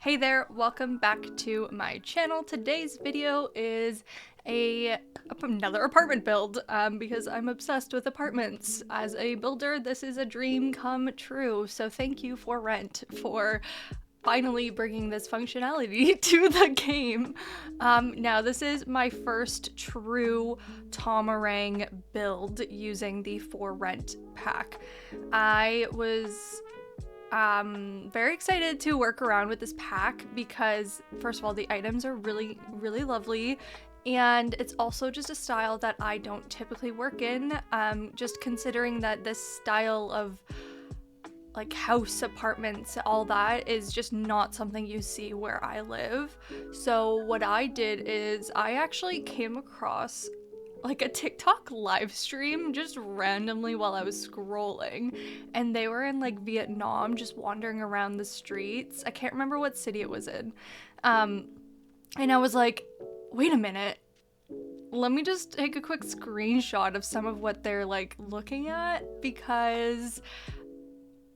Hey there, welcome back to my channel. Today's video is another apartment build because I'm obsessed with apartments. As a builder, this is a dream come true. So thank you for Rent for finally bringing this functionality to the game. Now this is my first true tomarang build using the For Rent pack. I was very excited to work around with this pack because first of all, the items are really lovely, and it's also just a style that I don't typically work in, just considering that this style of like house apartments, all that is just not something you see where I live. So what I did is I actually came across like a TikTok live stream just randomly while I was scrolling, and they were in like Vietnam just wandering around the streets. I can't remember what city it was in. And I was like, wait a minute, let me just take a quick screenshot of some of what they're like looking at, because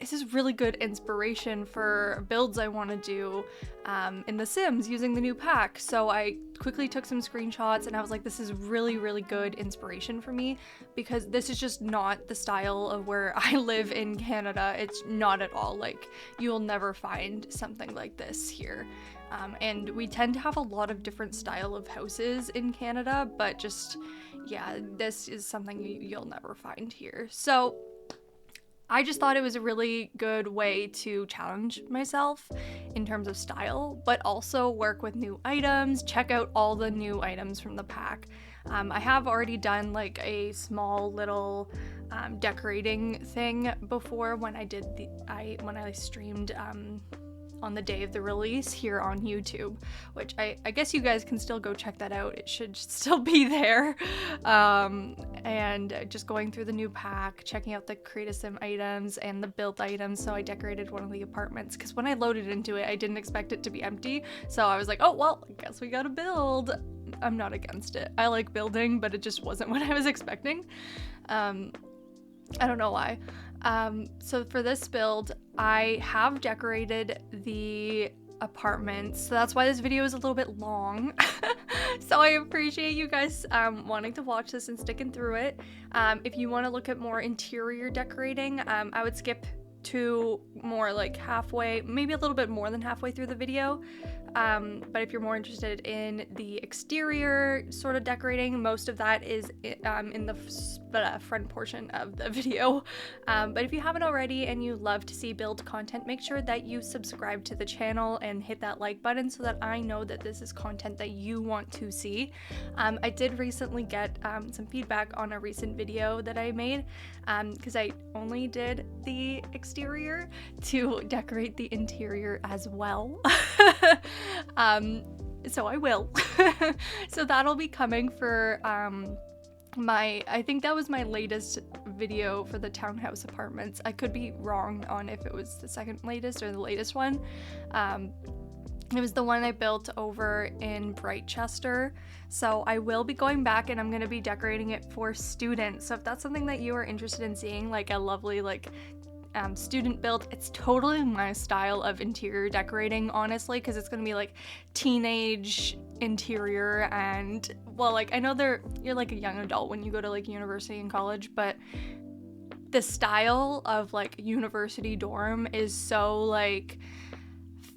this is really good inspiration for builds I want to do in The Sims using the new pack. So I quickly took some screenshots and I was like, this is really good inspiration for me, because this is just not the style of where I live in Canada. It's not at all. Like, you will never find something like this here. And we tend to have a lot of different style of houses in Canada, but just, yeah, this is something you'll never find here. So I just thought it was a really good way to challenge myself in terms of style, but also work with new items, check out all the new items from the pack. I have already done like a small little decorating thing before when I did when I streamed on the day of the release here on YouTube, which I guess you guys can still go check that out. It should still be there. And just going through the new pack, checking out the Create a Sim items and the build items. So I decorated one of the apartments because when I loaded into it, I didn't expect it to be empty. So I was like, oh, well, I guess we gotta build. I'm not against it. I like building, but it just wasn't what I was expecting. I don't know why. So for this build, I have decorated the apartments, so that's why this video is a little bit long. So I appreciate you guys wanting to watch this and sticking through it. If you want to look at more interior decorating, I would skip to more like halfway, maybe a little bit more than halfway through the video. But if you're more interested in the exterior sort of decorating, most of that is in the front portion of the video. But if you haven't already and you love to see build content, make sure that you subscribe to the channel and hit that like button so that I know that this is content that you want to see. I did recently get some feedback on a recent video that I made, because I only did the exterior to decorate the interior as well. So I will. So that'll be coming for I think that was my latest video for the townhouse apartments. I could be wrong on if it was the second latest or the latest one. It was the one I built over in Brightchester. So I will be going back and I'm going to be decorating it for students. So if that's something that you are interested in seeing, like a lovely like student build, it's totally my style of interior decorating, honestly, because it's gonna be like teenage interior. And well, like I know you're like a young adult when you go to like university and college, but the style of like university dorm is so like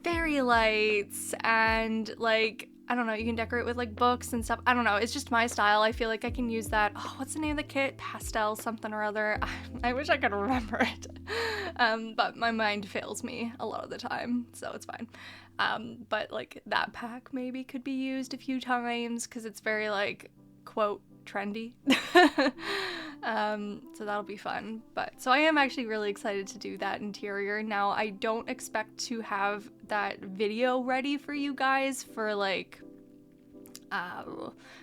fairy lights and like, I don't know, you can decorate with like books and stuff. I don't know, it's just my style. I feel like I can use that. Oh, what's the name of the kit? Pastel something or other. I wish I could remember it. But my mind fails me a lot of the time, so it's fine. But like that pack maybe could be used a few times because it's very like, quote, trendy. So that'll be fun. But so I am actually really excited to do that interior. Now I don't expect to have that video ready for you guys for like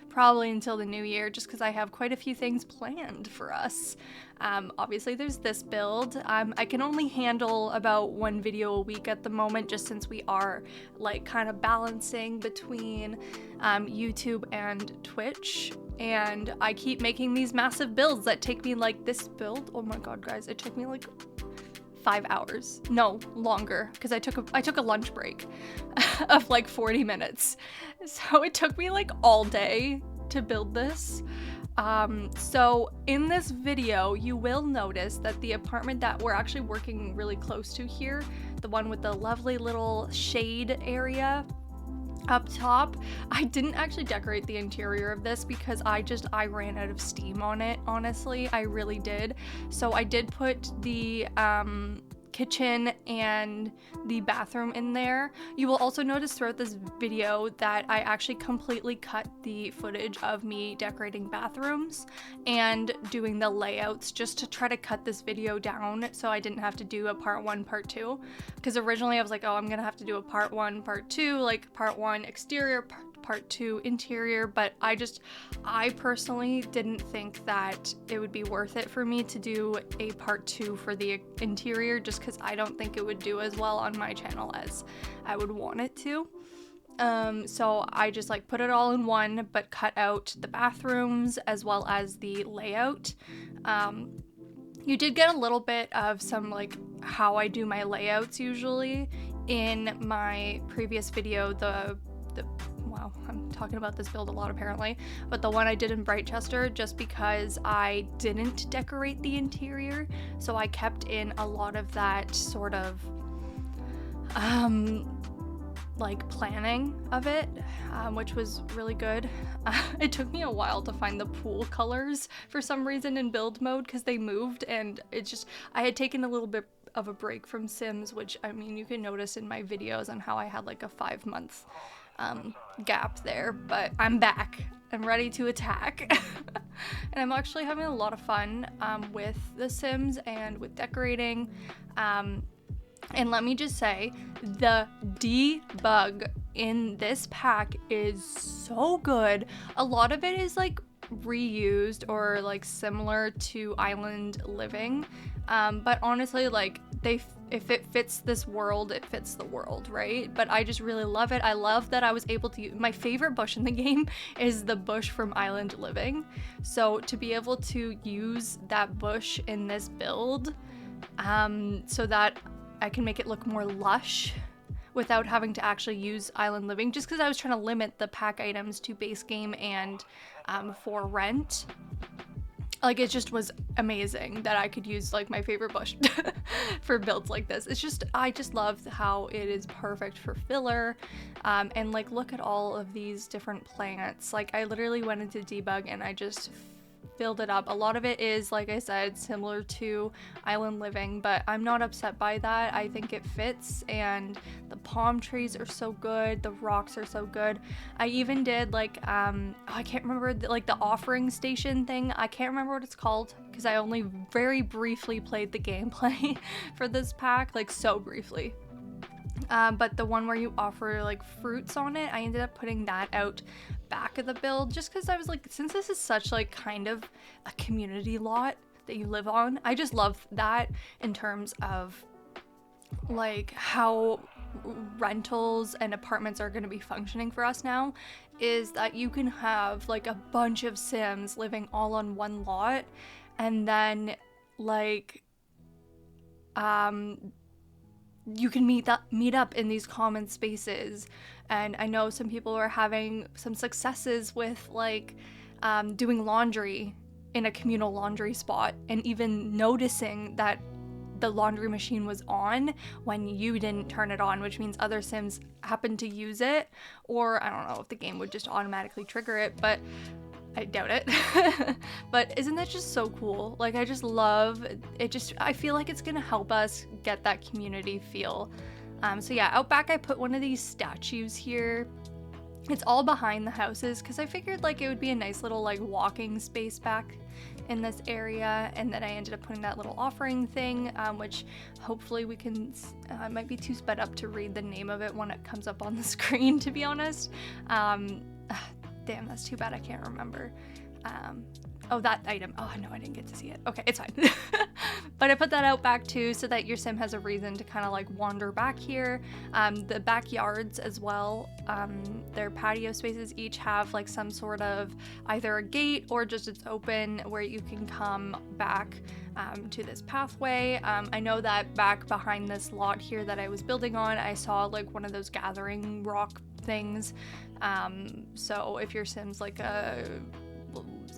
probably until the new year, just because I have quite a few things planned for us. Obviously there's this build. I can only handle about one video a week at the moment, just since we are like kind of balancing between YouTube and Twitch, and I keep making these massive builds that take me like this build. Oh my god, guys, it took me like 5 hours. No, longer, because I took a lunch break of like 40 minutes. So it took me like all day to build this. So in this video, you will notice that the apartment that we're actually working really close to here, the one with the lovely little shade area up top, I didn't actually decorate the interior of this because I ran out of steam on it, honestly. I really did. So I did put the kitchen and the bathroom in there. You will also notice throughout this video that I actually completely cut the footage of me decorating bathrooms and doing the layouts just to try to cut this video down so I didn't have to do a part 1, part 2. Because originally I was like, oh, I'm gonna have to do a part 1, part 2, like part 1 exterior, part 2 interior, but I personally didn't think that it would be worth it for me to do a part 2 for the interior, just because I don't think it would do as well on my channel as I would want it to. So I just like put it all in one, but cut out the bathrooms as well as the layout. You did get a little bit of some like how I do my layouts usually in my previous video, wow, I'm talking about this build a lot apparently, but the one I did in Brightchester, just because I didn't decorate the interior, so I kept in a lot of that sort of like planning of it, which was really good. It took me a while to find the pool colors for some reason in build mode because they moved, and I had taken a little bit of a break from Sims, which I mean you can notice in my videos on how I had like a 5-month gap there, but I'm back. I'm ready to attack. And I'm actually having a lot of fun with The Sims and with decorating. And let me just say, the debug in this pack is so good. A lot of it is like reused or like similar to Island Living, but honestly, like if it fits this world, it fits the world, right? But I just really love it. I love that I was able to use my favorite bush in the game is the bush from Island Living. So to be able to use that bush in this build, so that I can make it look more lush without having to actually use Island Living, just because I was trying to limit the pack items to base game and for rent. Like, it just was amazing that I could use like my favorite bush for builds like this. I just love how it is perfect for filler. And like, look at all of these different plants. Like, I literally went into debug and I just filled it up. A lot of it is, like I said, similar to Island Living, but I'm not upset by that. I think it fits, and the palm trees are so good, the rocks are so good. I even did like I can't remember like the offering station thing. I can't remember what it's called because I only very briefly played the gameplay for this pack, like so briefly. But the one where you offer like fruits on it, I ended up putting that out back of the build just because I was like, since this is such like kind of a community lot that you live on, I just love that in terms of like how rentals and apartments are going to be functioning for us now, is that you can have like a bunch of Sims living all on one lot, and then like you can meet up in these common spaces. And I know some people are having some successes with like doing laundry in a communal laundry spot, and even noticing that the laundry machine was on when you didn't turn it on, which means other Sims happened to use it, or I don't know if the game would just automatically trigger it, but I doubt it. But isn't that just so cool? Like, I just love it. I feel like it's gonna help us get that community feel. So yeah, out back I put one of these statues here. It's all behind the houses because I figured like it would be a nice little like walking space back in this area. And then I ended up putting that little offering thing, which hopefully we can, it might be too sped up to read the name of it when it comes up on the screen, to be honest. Damn, that's too bad I can't remember. Oh, that item. Oh, no, I didn't get to see it. Okay, it's fine. But I put that out back too so that your sim has a reason to kind of like wander back here. The backyards as well, their patio spaces each have like some sort of either a gate or just it's open where you can come back to this pathway. I know that back behind this lot here that I was building on, I saw like one of those gathering rock things. So if your sim's like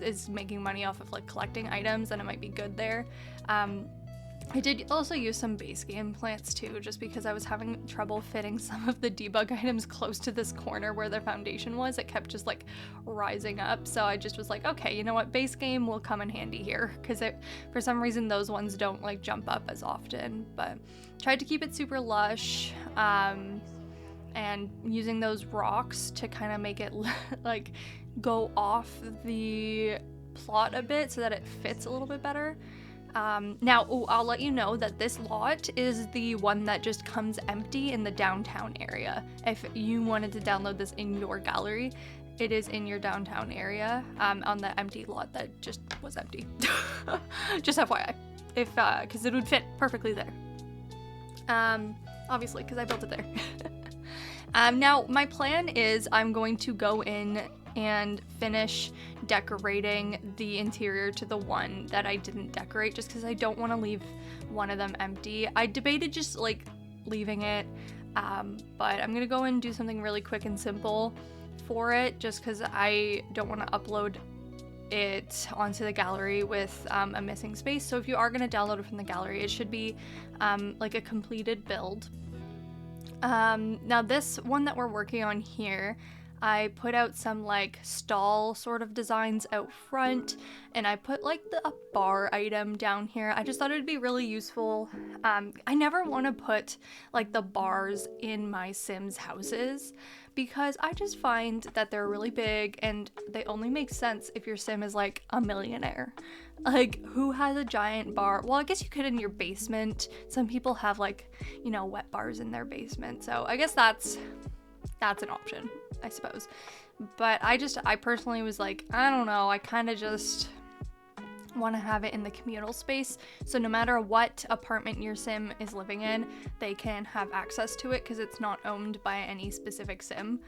is making money off of like collecting items, then it might be good there. I did also use some base game plants too, just because I was having trouble fitting some of the debug items close to this corner where the foundation was. It kept just like rising up, so I just was like, okay, you know what, base game will come in handy here, because for some reason those ones don't like jump up as often. But tried to keep it super lush, and using those rocks to kind of make it like go off the plot a bit so that it fits a little bit better. Now, I'll let you know that this lot is the one that just comes empty in the downtown area. If you wanted to download this in your gallery, it is in your downtown area, on the empty lot that just was empty. Just FYI, because it would fit perfectly there. Obviously, because I built it there. Now, my plan is I'm going to go in and finish decorating the interior to the one that I didn't decorate, just because I don't want to leave one of them empty. I debated just like leaving it, but I'm gonna go and do something really quick and simple for it, just because I don't want to upload it onto the gallery with a missing space. So if you are going to download it from the gallery, it should be like a completed build. Now this one that we're working on here, I put out some like stall sort of designs out front, and I put like a bar item down here. I just thought it'd be really useful. I never want to put like the bars in my Sims houses, because I just find that they're really big and they only make sense if your Sim is like a millionaire. Like, who has a giant bar? Well, I guess you could in your basement. Some people have like, you know, wet bars in their basement. So I guess that's an option, I suppose. But I personally was like, I don't know, I kind of just want to have it in the communal space, so no matter what apartment your Sim is living in, they can have access to it, because it's not owned by any specific Sim.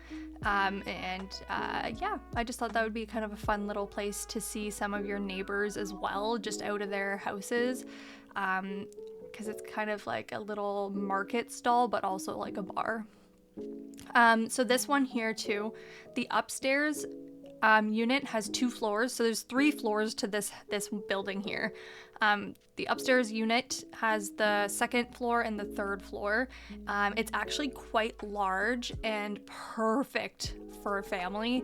Yeah, I just thought that would be kind of a fun little place to see some of your neighbors as well, just out of their houses, because it's kind of like a little market stall, but also like a bar. So this one here too, the upstairs unit has 2 floors, so there's 3 floors to this building here. The upstairs unit has the 2nd floor and the 3rd floor. It's actually quite large and perfect for a family.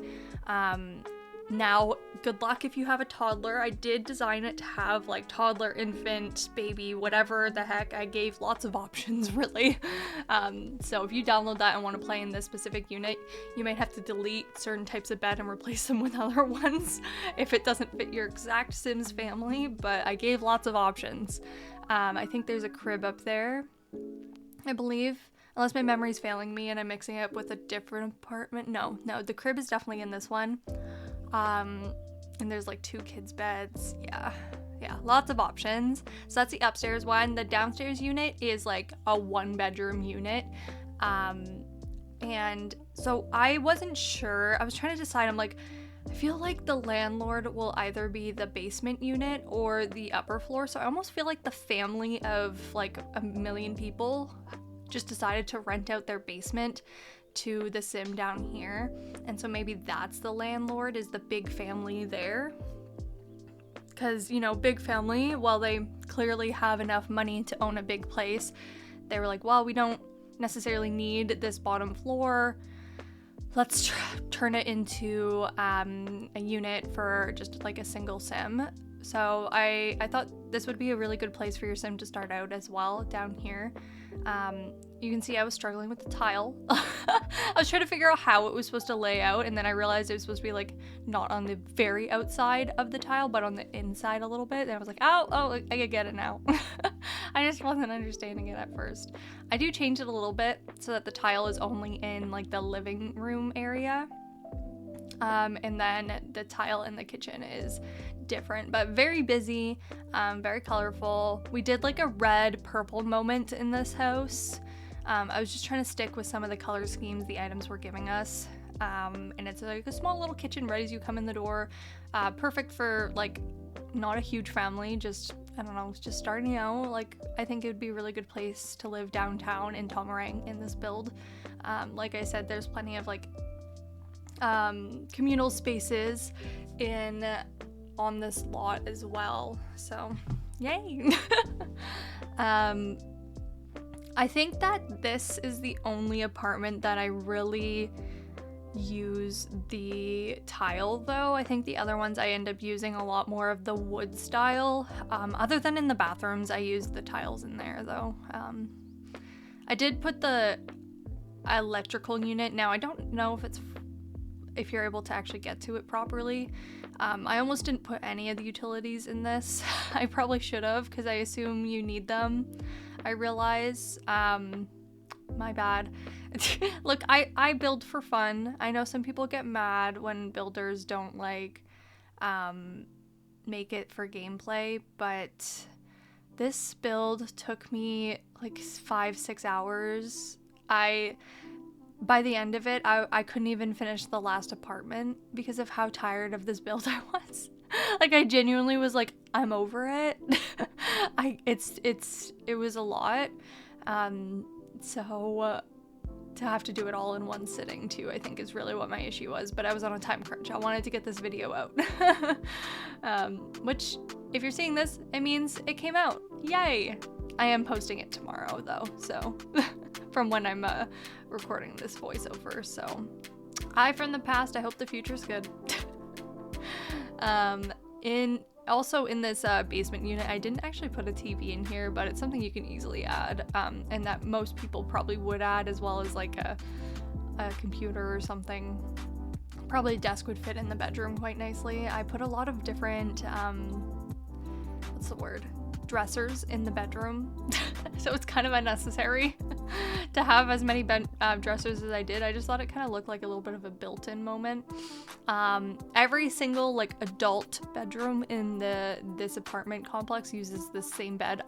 Now, good luck if you have a toddler. I did design it to have like toddler, infant, baby, whatever the heck. I gave lots of options, really. So if you download that and want to play in this specific unit, you might have to delete certain types of bed and replace them with other ones if it doesn't fit your exact Sims family, but I gave lots of options. I think there's a crib up there, I believe. Unless my memory's failing me and I'm mixing it up with a different apartment. No, the crib is definitely in this one. And there's like 2 kids' beds. Yeah, lots of options. So that's the upstairs one. The downstairs unit is like a 1-bedroom unit. And so I wasn't sure. I was trying to decide. I'm like, I feel like the landlord will either be the basement unit or the upper floor. So I almost feel like the family of like 1 million people just decided to rent out their basement to the Sim down here, and so maybe that's the landlord, is the big family there, because, you know, big family, while they clearly have enough money to own a big place, they were like, well, we don't necessarily need this bottom floor, let's turn it into a unit for just like a single Sim. So I thought this would be a really good place for your Sim to start out as well, down here. You can see I was struggling with the tile. I was trying to figure out how it was supposed to lay out, and then I realized it was supposed to be like not on the very outside of the tile, but on the inside a little bit, and I was like, oh, I get it now. I just wasn't understanding it at first. I do change it a little bit so that the tile is only in like the living room area. And then the tile in the kitchen is different, but very busy, very colorful. We did like a red purple moment in this house. I was just trying to stick with some of the color schemes the items were giving us. And it's like a small little kitchen right as you come in the door. Perfect for like not a huge family, just, I don't know, just starting out. Like, I think it would be a really good place to live downtown in Tomarang in this build. Like I said, there's plenty of like communal spaces on this lot as well, so yay. I think that this is the only apartment that I really use the tile though. I think the other ones I end up using a lot more of the wood style. Other than in the bathrooms, I use the tiles in there though. I did put the electrical unit. Now I don't know if you're able to actually get to it properly. I almost didn't put any of the utilities in this. I probably should have, because I assume you need them. I realize, my bad. Look, I build for fun. I know some people get mad when builders don't like make it for gameplay, but this build took me like 5-6 hours. By the end of it, I couldn't even finish the last apartment because of how tired of this build I was. Like, I genuinely was like, I'm over it. It was a lot. So to have to do it all in one sitting too, I think is really what my issue was, but I was on a time crunch. I wanted to get this video out. Which, if you're seeing this, it means it came out. Yay! I am posting it tomorrow though, so from when I'm recording this voiceover, so from the past, I hope the future's good. Also in this basement unit, I didn't actually put a TV in here, but it's something you can easily add, and that most people probably would add, as well as like a computer or something. Probably a desk would fit in the bedroom quite nicely. I put a lot of different, what's the word? Dressers in the bedroom. So it's kind of unnecessary to have as many dressers as I did. I just thought it kind of looked like a little bit of a built-in moment. Every single like adult bedroom in this apartment complex uses the same bed.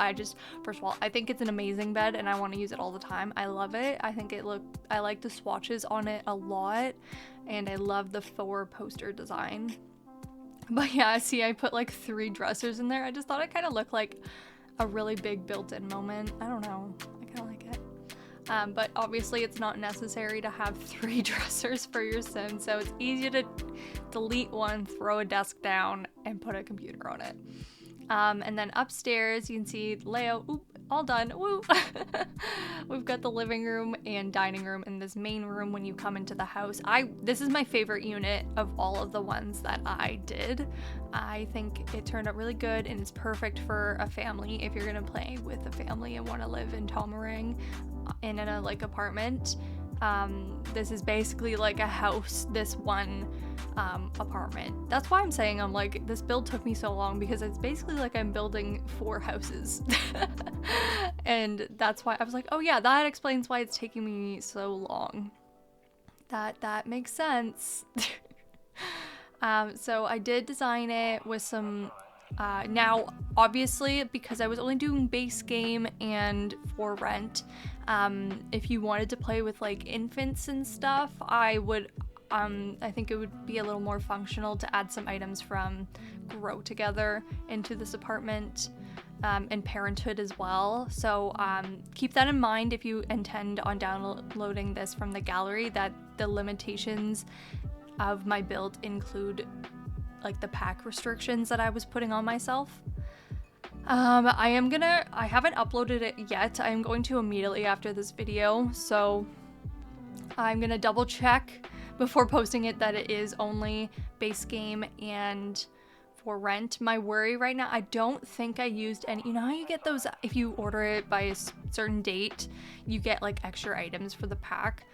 First of all, I think it's an amazing bed and I want to use it all the time. I love it. I like the swatches on it a lot, and I love the Thor poster design. But yeah, see, I put like 3 dressers in there. I just thought it kind of looked like a really big built-in moment. I don't know. I kind of like it. But obviously it's not necessary to have 3 dressers for your sim, so it's easy to delete one, throw a desk down, and put a computer on it. And then upstairs, you can see layout. Oop, all done. Woo! We've got the living room and dining room in this main room when you come into the house. This is my favorite unit of all of the ones that I did. I think it turned out really good, and it's perfect for a family if you're gonna play with a family and want to live in Tomarang in a like apartment. This is basically like a house, this one apartment. That's why I'm saying I'm like, this build took me so long, because it's basically like I'm building 4 houses. And that's why I was like, oh yeah, that explains why it's taking me so long. That makes sense. So I did design it with some now obviously, because I was only doing base game and for rent, if you wanted to play with like infants and stuff, I think it would be a little more functional to add some items from Grow Together into this apartment, and Parenthood as well. So keep that in mind if you intend on downloading this from the gallery, that the limitations of my build include like the pack restrictions that I was putting on myself. I haven't uploaded it yet. I am going to immediately after this video, so I'm gonna double check before posting it that it is only base game and for rent. My worry right now, I don't think I used any, you know how you get those, if you order it by a certain date, you get like extra items for the pack.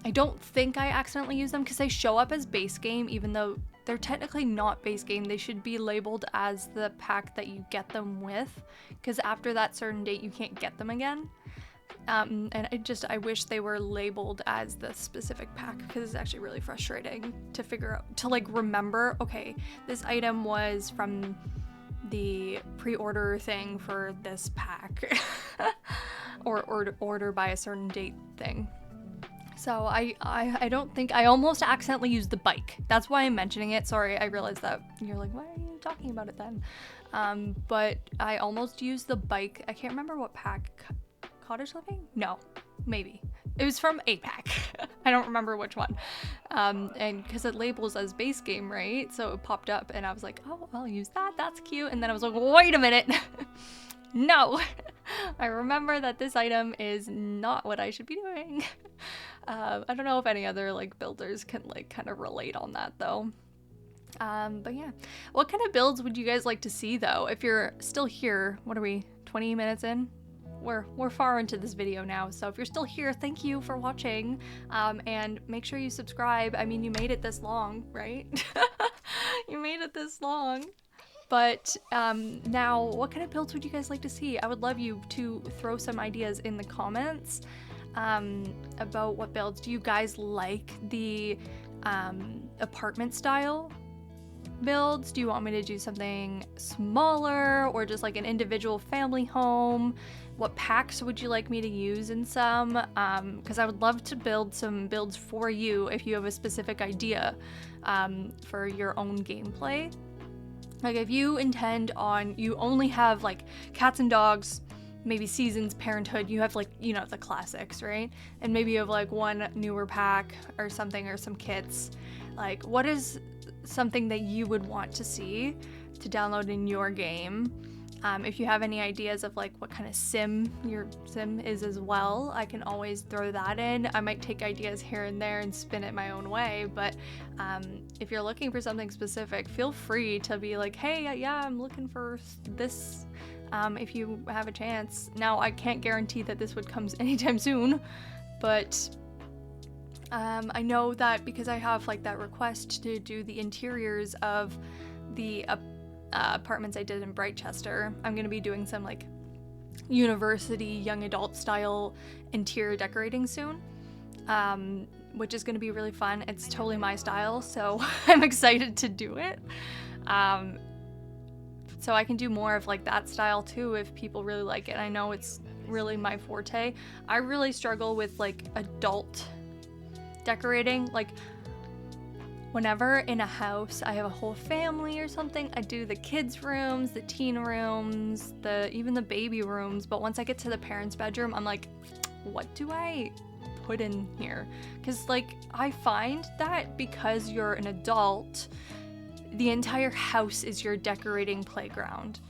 I don't think I accidentally used them, because they show up as base game even though they're technically not base game. They should be labeled as the pack that you get them with, because after that certain date you can't get them again. And I wish they were labeled as the specific pack, because it's actually really frustrating to figure out, to like remember, okay, this item was from the pre-order thing for this pack or order by a certain date thing. So I don't think, I almost accidentally used the bike. That's why I'm mentioning it. Sorry, I realized that you're like, why are you talking about it then? But I almost used the bike. I can't remember what pack. Cottage living? No, maybe. It was from a pack. I don't remember which one. And because it labels as base game, right? So it popped up and I was like, oh, I'll use that. That's cute. And then I was like, wait a minute. No, I remember that this item is not what I should be doing. I don't know if any other like builders can like kind of relate on that though. But yeah, what kind of builds would you guys like to see though? If you're still here, what are we, 20 minutes in? We're far into this video now, so if you're still here, thank you for watching, and make sure you subscribe. I mean, you made it this long, right? You made it this long. But now, what kind of builds would you guys like to see? I would love you to throw some ideas in the comments about what builds. Do you guys like the apartment style builds? Do you want me to do something smaller or just like an individual family home? What packs would you like me to use in some? Because I would love to build some builds for you if you have a specific idea for your own gameplay. Like if you intend on, you only have like cats and dogs, maybe seasons, parenthood, you have like, you know, the classics, right? And maybe you have like one newer pack or something, or some kits. Like what is something that you would want to see to download in your game? If you have any ideas of like what kind of sim your sim is as well, I can always throw that in. I might take ideas here and there and spin it my own way, but if you're looking for something specific, feel free to be like, hey, yeah, I'm looking for this, if you have a chance. Now, I can't guarantee that this would come anytime soon, but I know that because I have like that request to do the interiors of the apartments I did in Brightchester, I'm gonna be doing some like university young adult style interior decorating soon, which is gonna be really fun. It's totally my style, so I'm excited to do it. So I can do more of like that style too if people really like it. I know it's really my forte. I really struggle with like adult decorating. Like whenever in a house I have a whole family or something, I do the kids' rooms, the teen rooms, even the baby rooms, but once I get to the parents' bedroom, I'm like, what do I put in here? Because like I find that because you're an adult, the entire house is your decorating playground.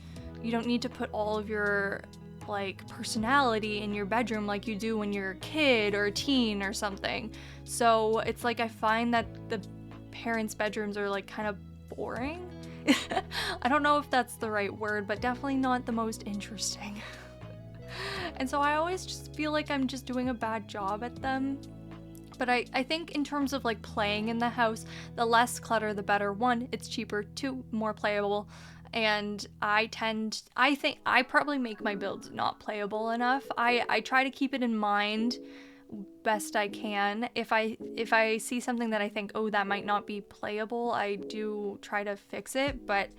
You don't need to put all of your like personality in your bedroom like you do when you're a kid or a teen or something. So it's like I find that the parents' bedrooms are like kind of boring. I don't know if that's the right word, but definitely not the most interesting. And so I always just feel like I'm just doing a bad job at them. But I think in terms of like playing in the house, the less clutter, the better. One, it's cheaper. Two, more playable. And I think I probably make my builds not playable enough. I try to keep it in mind best I can. If I see something that I think, oh, that might not be playable, I do try to fix it, but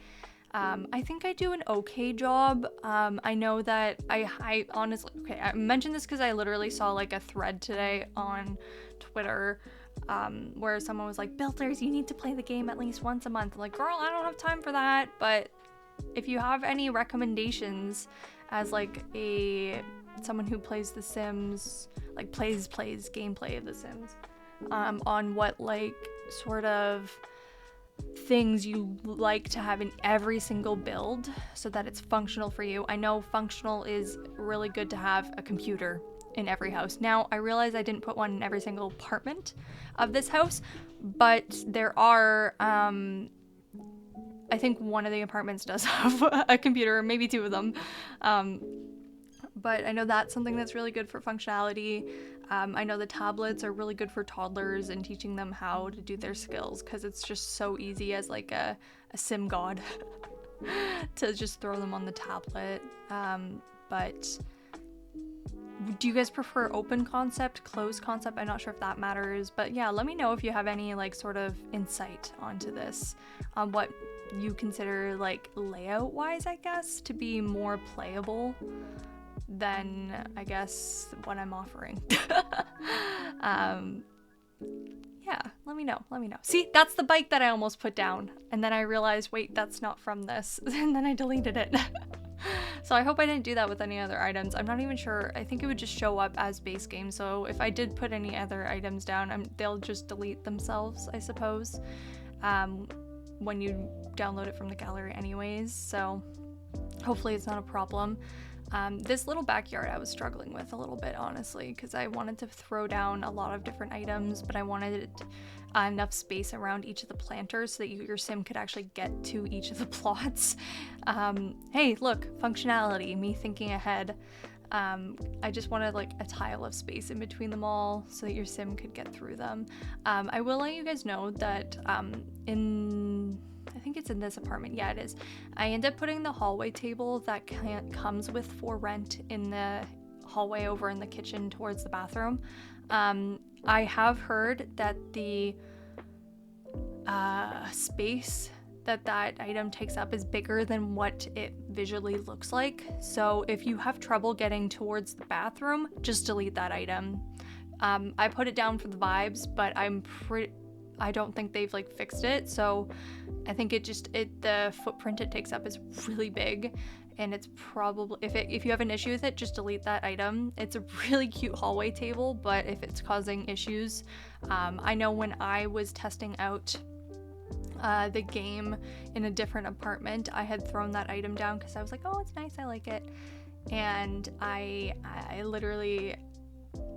I think I do an okay job. I know that I honestly, okay, I mentioned this because I literally saw like a thread today on Twitter where someone was like, builders, you need to play the game at least once a month. I'm like, girl, I don't have time for that. But if you have any recommendations as like someone who plays The Sims, like plays gameplay of The Sims, on what like sort of things you like to have in every single build so that it's functional for you. I know functional is really good to have a computer in every house. Now, I realize I didn't put one in every single apartment of this house, but there are, I think one of the apartments does have a computer, maybe two of them. But I know that's something that's really good for functionality. I know the tablets are really good for toddlers and teaching them how to do their skills, because it's just so easy as like a sim god to just throw them on the tablet. But do you guys prefer open concept, closed concept? I'm not sure if that matters, but yeah, let me know if you have any like sort of insight onto this, on what you consider like layout wise, I guess, to be more playable than I guess what I'm offering. Yeah, let me know. See, that's the bike that I almost put down, and then I realized, wait, that's not from this, and then I deleted it. So I hope I didn't do that with any other items. I'm not even sure. I think it would just show up as base game, so if I did put any other items down, they'll just delete themselves, I suppose, when you download it from the gallery anyways, so hopefully it's not a problem. This little backyard I was struggling with a little bit, honestly, because I wanted to throw down a lot of different items, but I wanted enough space around each of the planters so that your sim could actually get to each of the plots. Hey, look, functionality, me thinking ahead. I just wanted like a tile of space in between them all so that your sim could get through them. I will let you guys know that I think it's in this apartment. Yeah, it is. I end up putting the hallway table that comes with for rent in the hallway over in the kitchen towards the bathroom. I have heard that the space that item takes up is bigger than what it visually looks like. So if you have trouble getting towards the bathroom, just delete that item. I put it down for the vibes, but I don't think they've like fixed it, so I think the footprint it takes up is really big, and it's probably, if you have an issue with it, just delete that item. It's a really cute hallway table, but if it's causing issues, I know when I was testing out the game in a different apartment, I had thrown that item down because I was like, oh, it's nice, I like it, and I literally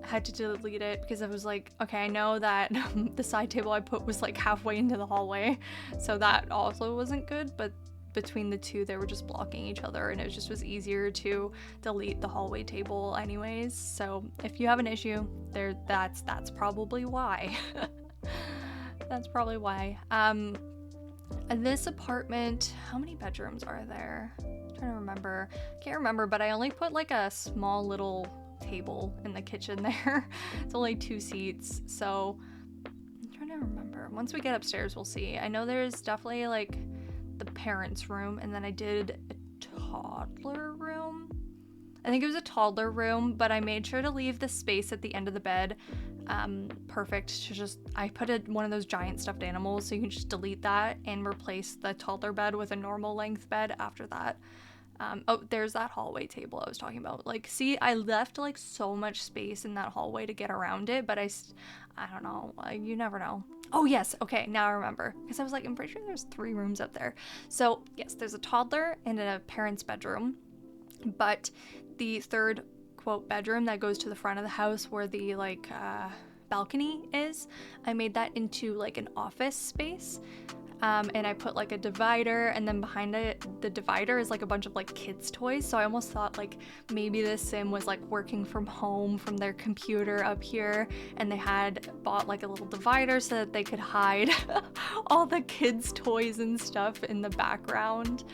had to delete it because I was like, okay, I know that the side table I put was like halfway into the hallway, so that also wasn't good, but between the two they were just blocking each other, and it just was easier to delete the hallway table anyways. So if you have an issue there, that's probably why. That's probably why. And this apartment, how many bedrooms are there? I'm trying to remember. Can't remember, but I only put like a small little table in the kitchen there. It's only 2 seats, so I'm trying to remember. Once we get upstairs, we'll see. I know there's definitely like the parents' room, and then I did a toddler room. I think it was a toddler room, but I made sure to leave the space at the end of the bed perfect to just, I put one of those giant stuffed animals, so you can just delete that and replace the toddler bed with a normal length bed after that. Oh, there's that hallway table I was talking about. Like, see, I left like so much space in that hallway to get around it, but I don't know, you never know. Oh yes, okay, now I remember, because I was like, I'm pretty sure there's 3 rooms up there. So yes, there's a toddler and a parent's bedroom, but the third quote bedroom that goes to the front of the house where the like balcony is, I made that into like an office space. And I put like a divider, and then behind it, the divider is like a bunch of like kids' toys. So I almost thought like maybe the sim was like working from home from their computer up here, and they had bought like a little divider so that they could hide all the kids' toys and stuff in the background.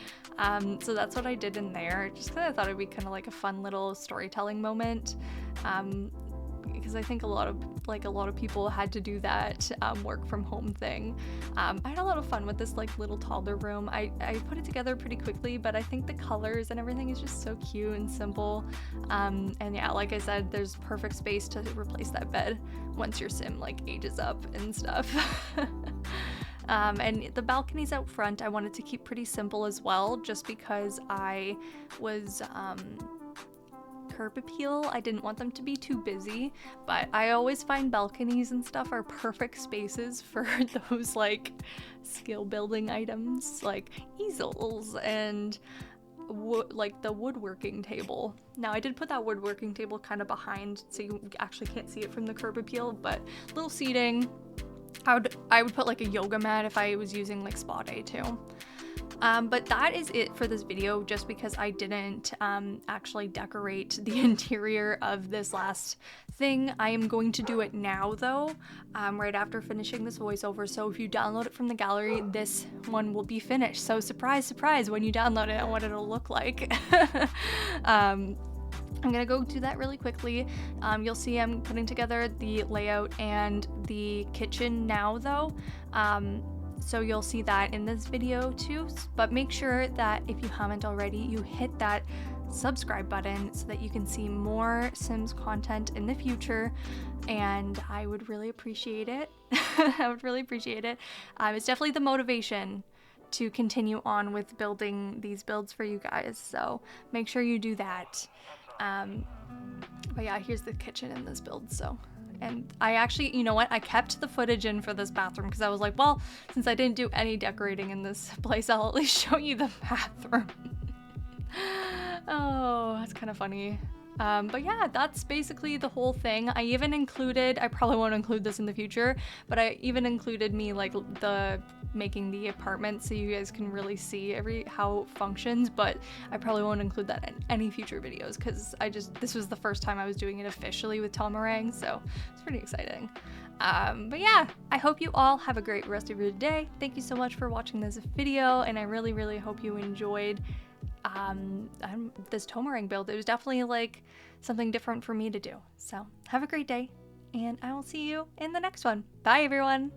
So that's what I did in there, just because I thought it'd be kind of like a fun little storytelling moment. Because I think a lot of people had to do that work from home thing. I had a lot of fun with this like little toddler room. I put it together pretty quickly, but I think the colors and everything is just so cute and simple. And yeah, like I said, there's perfect space to replace that bed once your sim like ages up and stuff. And the balconies out front I wanted to keep pretty simple as well, just because I was curb appeal. I didn't want them to be too busy, but I always find balconies and stuff are perfect spaces for those like skill building items like easels and like the woodworking table. Now I did put that woodworking table kind of behind so you actually can't see it from the curb appeal, but little seating. I would put like a yoga mat if I was using like spa day too. But that is it for this video, just because I didn't actually decorate the interior of this last thing. I am going to do it now though, right after finishing this voiceover. So if you download it from the gallery, this one will be finished. So surprise, surprise, when you download it, what it'll look like. I'm gonna go do that really quickly. You'll see I'm putting together the layout and the kitchen now though. So you'll see that in this video too, but make sure that if you haven't already, you hit that subscribe button so that you can see more Sims content in the future, and I would really appreciate it. I would really appreciate it. It's definitely the motivation to continue on with building these builds for you guys, so make sure you do that. But yeah, here's the kitchen in this build. So, and I actually, you know what, I kept the footage in for this bathroom because I was like, well, since I didn't do any decorating in this place, I'll at least show you the bathroom. Oh, that's kind of funny. But yeah, that's basically the whole thing. I even included, I probably won't include this in the future, but I even included me like making the apartment so you guys can really see how it functions, but I probably won't include that in any future videos because this was the first time I was doing it officially with tomarang, so it's pretty exciting. But yeah, I hope you all have a great rest of your day. Thank you so much for watching this video, and I really, really hope you enjoyed this tomarang build. It was definitely like something different for me to do. So have a great day, and I will see you in the next one. Bye everyone.